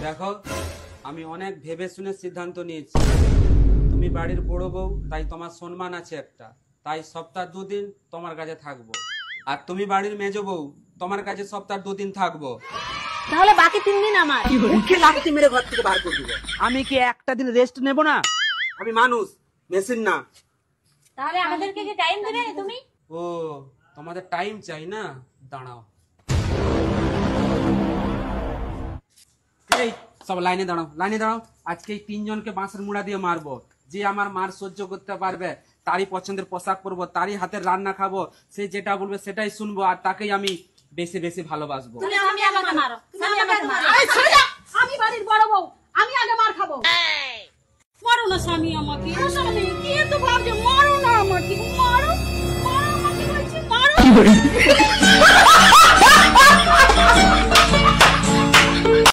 দেখো, আমি অনেক ভেবে শুনে সিদ্ধান্ত নিয়েছি। তুমি বাড়ির বড় বউ, তাই তোমার সম্মান আছে একটা, তাই সপ্তাহ 2 দিন তোমার কাছে থাকবো। আর তুমি বাড়ির মেজ বউ, তোমার কাছে সপ্তাহ 2 দিন থাকবো। তাহলে বাকি 3 দিন আমার। মুখে লাথি মেরে ঘর থেকে বার করে দিব। আমি কি একটা দিন রেস্ট নেব না? আমি মানুষ, মেশিন না। তাহলে আমাদেরকে কি টাইম দেবে তুমি? ও, তোমাদের টাইম চাই না? দাঁড়াও। এই সব লাইনে দাঁড়াও, লাইনে দাঁড়াও। আজকে এই 3 জনকে বাঁশের মুড়া দিয়ে মারবো। যে আমার মার সহ্য করতে পারবে তারই পছন্দের পোশাক পরবো, তারই হাতের রান্না খাবো, সে যেটা বলবে সেটাই শুনবো, আর তাকেই আমি বেশি বেশি ভালোবাসবো। তুমি আমাকে মারো, তুমি আমাকে মারো। এই ছেড়ে দাও, আমি বাড়ির বড় বউ, আমি আগে মার খাবো। মারো না স্বামী আমাকে, স্বামী কি এত ভাবছো? মারো না আমাকে, মারো, মারো আমাকে বলছি, মারো।